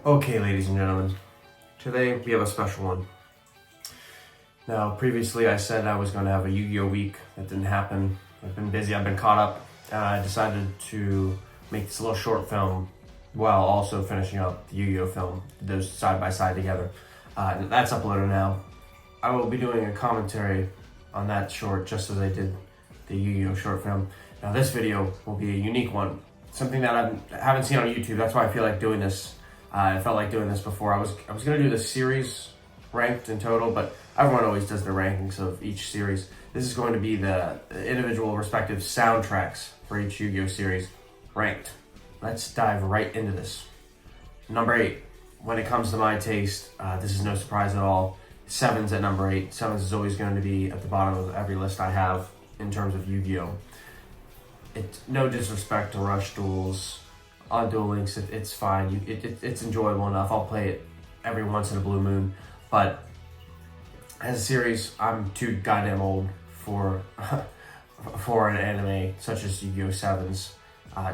Okay, ladies and gentlemen, today we have a special one. Now, previously I said I was going to have a Yu-Gi-Oh week. That didn't happen. I've been busy, I've been caught up. I decided to make this little short film while also finishing up the Yu-Gi-Oh film, those side by side together. That's uploaded now. I will be doing a commentary on that short just as I did the Yu-Gi-Oh short film. Now this video will be a unique one, something that I haven't seen on YouTube. That's why I feel like doing this. I felt like doing this before. I was going to do the series ranked in total, but everyone always does the rankings of each series. This is going to be the individual respective soundtracks for each Yu-Gi-Oh series ranked. Let's dive right into this. Number 8, when it comes to my taste, this is no surprise at all. 7's at number 8. 7's is always going to be at the bottom of every list I have in terms of Yu-Gi-Oh. It's no disrespect to Rush Duels. On Duel Links, it's fine. It's enjoyable enough. I'll play it every once in a blue moon. But as a series, I'm too goddamn old for an anime such as Yu-Gi-Oh! 7's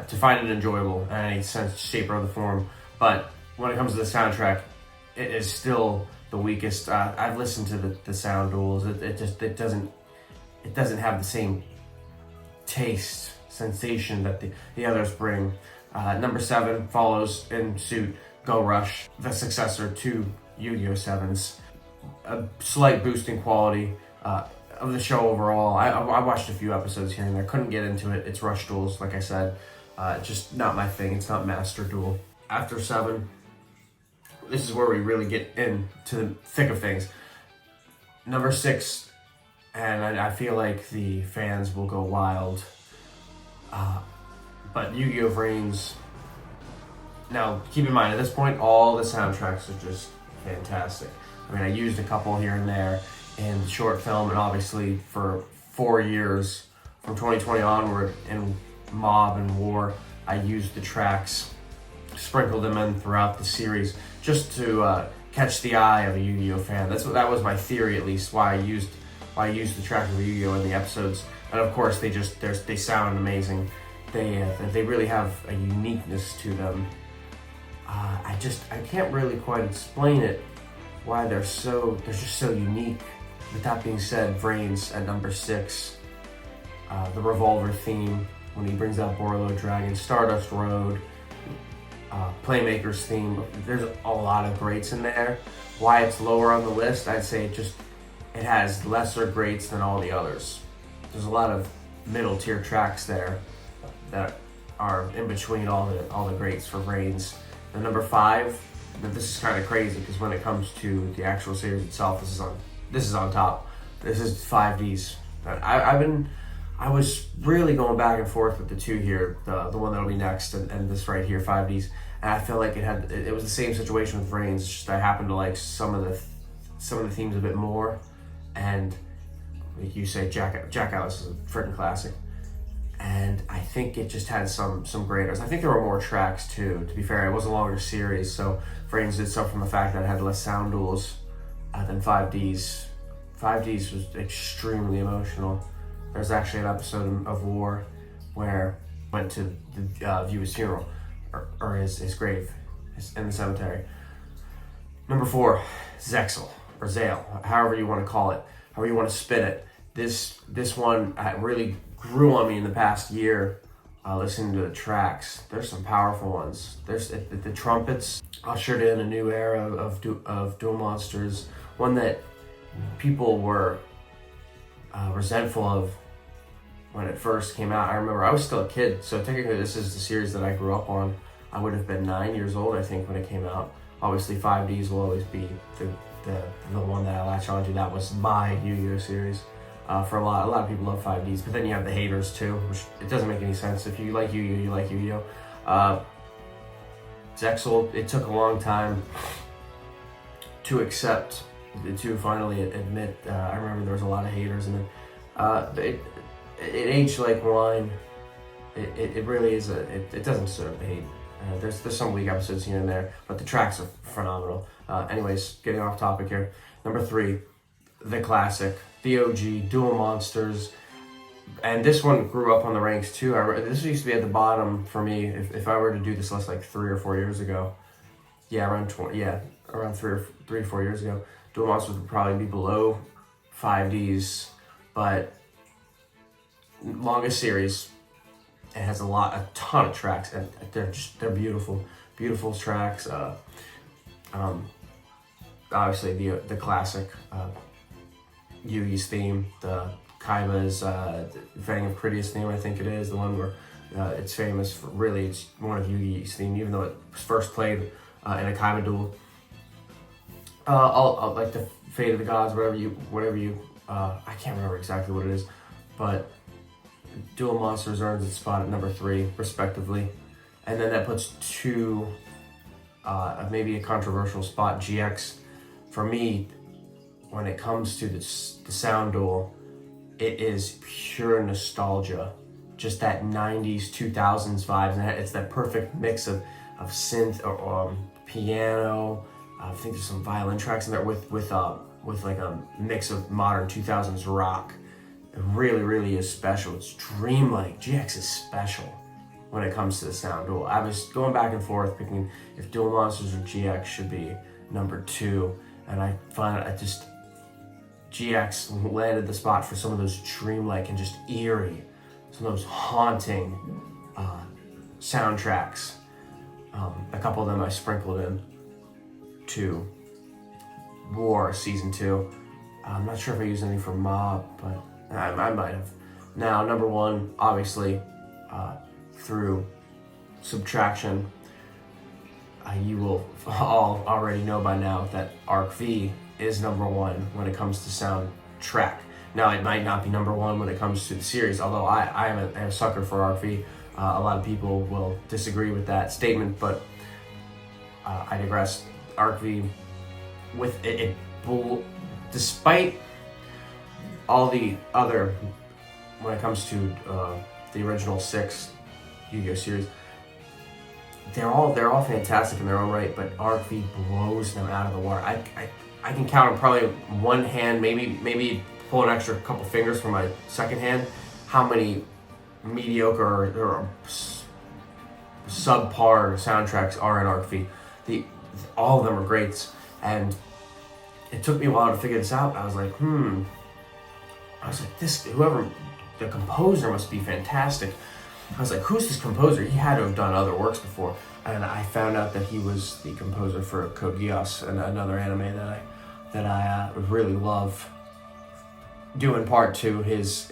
to find it enjoyable in any sense, shape, or the form. But when it comes to the soundtrack, it is still the weakest. I've listened to the Sound Duels. It doesn't have the same taste, sensation that the others bring. Number 7 follows in suit Go Rush, the successor to Yu-Gi-Oh! 7's. A slight boost in quality of the show overall. I watched a few episodes here and there, couldn't get into it. It's Rush Duels, like I said. Just not my thing. It's not Master Duel. After 7, this is where we really get into the thick of things. Number 6, and I feel like the fans will go wild. But Yu-Gi-Oh! Reigns. Now, keep in mind, at this point, all the soundtracks are just fantastic. I mean, I used a couple here and there in the short film, and obviously for 4 years, from 2020 onward, in Mob and War, I used the tracks, sprinkled them in throughout the series, just to catch the eye of a Yu-Gi-Oh! Fan. That was my theory, at least, why I used the tracks of Yu-Gi-Oh! In the episodes. And of course, they sound amazing. They really have a uniqueness to them. I can't really quite explain it, why they're just so unique. With that being said, Reigns at number 6, the Revolver theme when he brings out Borlo Dragon, Stardust Road, Playmaker's theme. There's a lot of greats in there. Why it's lower on the list, I'd say it has lesser greats than all the others. There's a lot of middle tier tracks there that are in between all the greats for Reigns. And number 5, this is kind of crazy because when it comes to the actual series itself, this is on top. This is 5Ds. I was really going back and forth with the two here, the one that'll be next and this right here, 5Ds. And I feel like it was the same situation with Reigns. It's just I happened to like some of the themes a bit more, and like you say, Jack Alice is a freaking classic. And I think it just had some graders. I think there were more tracks too, to be fair. It was a longer series, so Reigns did suffer from the fact that it had less sound duels than 5Ds. 5Ds was extremely emotional. There's actually an episode of War where I went to view his funeral, or his grave in the cemetery. Number 4, Zexal, or Zale, however you want to call it, however you want to spin it. This one really grew on me in the past year, listening to the tracks. There's some powerful ones. There's the trumpets ushered in a new era of Duel Monsters, one that people were resentful of when it first came out. I remember I was still a kid, so technically this is the series that I grew up on. I would have been 9 years old, I think, when it came out. Obviously 5Ds will always be the one that I latch onto. That was my Yu-Gi-Oh! Series. For a lot of people love 5Ds, but then you have the haters too, which it doesn't make any sense. If you like Yu-Gi-Oh, you like Yu-Gi-Oh. Zexal, it took a long time to accept, to finally admit. I remember there was a lot of haters, and it aged like wine. It really is it doesn't deserve the hate. There's some weak episodes here and there, but the tracks are phenomenal. Anyways, getting off topic here. Number 3, the classic, the OG, Duel Monsters. And this one grew up on the ranks too. This used to be at the bottom for me if I were to do this list like 3 or 4 years ago. yeah, around 20, yeah, around 4 years ago. Duel Monsters would probably be below 5Ds, but longest series. It has a ton of tracks, and they're beautiful, beautiful tracks. Obviously the classic Yugi's theme, the Kaiba's Fang of Critias theme, I think it is, the one where it's famous for, really, it's one of Yugi's theme, even though it was first played in a Kaiba duel. All like the Fate of the Gods, whatever you, I can't remember exactly what it is, but Duel Monsters earns its spot at number 3, respectively. And then that puts 2, maybe a controversial spot, GX. For me, when it comes to the Sound Duel, it is pure nostalgia. Just that 90s, 2000s vibes. And it's that perfect mix of synth or piano. I think there's some violin tracks in there with like a mix of modern 2000s rock. It really, really is special. It's dreamlike. GX is special when it comes to the Sound Duel. I was going back and forth picking if Duel Monsters or GX should be number 2, and I find GX landed the spot for some of those dreamlike and just eerie, some of those haunting soundtracks. A couple of them I sprinkled in to War Season 2. I'm not sure if I used any for Mob, but I might have. Now, number 1, obviously, through subtraction, you will all already know by now that Arc V is number 1 when it comes to soundtrack. Now, it might not be number 1 when it comes to the series, although I am a sucker for Arc V. A lot of people will disagree with that statement, but I digress. Arc V, with it despite all the other, when it comes to the original 6 Yu-Gi-Oh series, they're all fantastic in their own right, but Arc V blows them out of the water. I can count on probably one hand, maybe pull an extra couple fingers from my second hand, how many mediocre or subpar soundtracks are in Arc V. All of them are great, and it took me a while to figure this out. I was like, whoever, the composer must be fantastic. I was like, who's this composer? He had to have done other works before. And I found out that he was the composer for Code Geass, another anime that I really love, due in part to his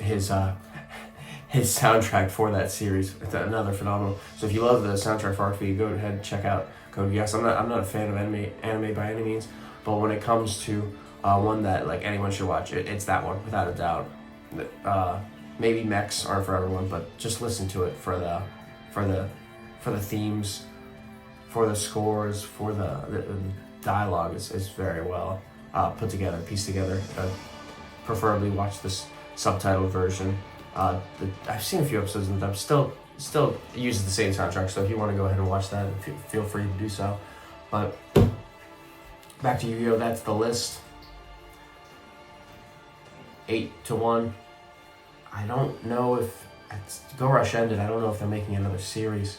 soundtrack for that series. It's another phenomenal. So if you love the soundtrack for Arc V, go ahead and check out Code Geass. I'm not a fan of anime by any means, but when it comes to one that like anyone should watch, it's that one without a doubt. Maybe mechs aren't for everyone, but just listen to it for the themes, for the scores, for the dialogue is very well put together, pieced together. Preferably watch this subtitled version. I've seen a few episodes and I'm still uses the same soundtrack, so if you want to go ahead and watch that, feel free to do so. But back to Yu-Gi-Oh, that's the list. 8-1. I don't know if Go Rush ended. I don't know if they're making another series.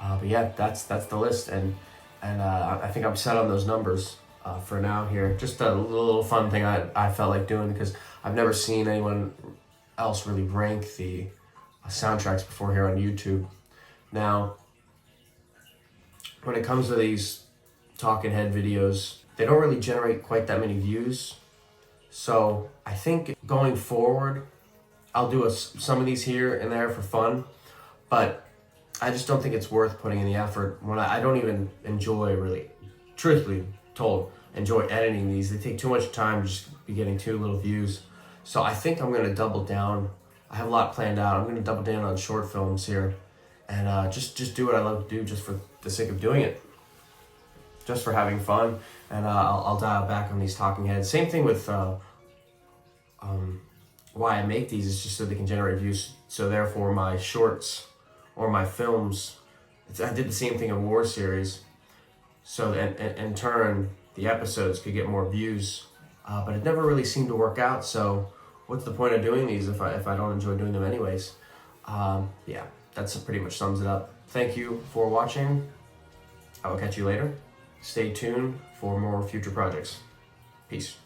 But yeah, that's the list, and I think I'm set on those numbers for now here. Just a little fun thing I felt like doing, because I've never seen anyone else really rank the soundtracks before here on YouTube. Now, when it comes to these talking head videos, they don't really generate quite that many views. So I think going forward, I'll do some of these here and there for fun, but I just don't think it's worth putting in the effort when I don't even enjoy, really, truthfully told, enjoy editing these. They take too much time to just be getting too little views. So I think I'm going to double down. I have a lot planned out. I'm going to double down on short films here and just do what I love to do, just for the sake of doing it, just for having fun. And I'll dial back on these talking heads. Same thing with why I make these, is just so they can generate views. So therefore my shorts or my films, I did the same thing in War series. So in turn, the episodes could get more views, but it never really seemed to work out. So what's the point of doing these if I don't enjoy doing them anyways? Yeah, that's pretty much sums it up. Thank you for watching. I will catch you later. Stay tuned for more future projects. Peace.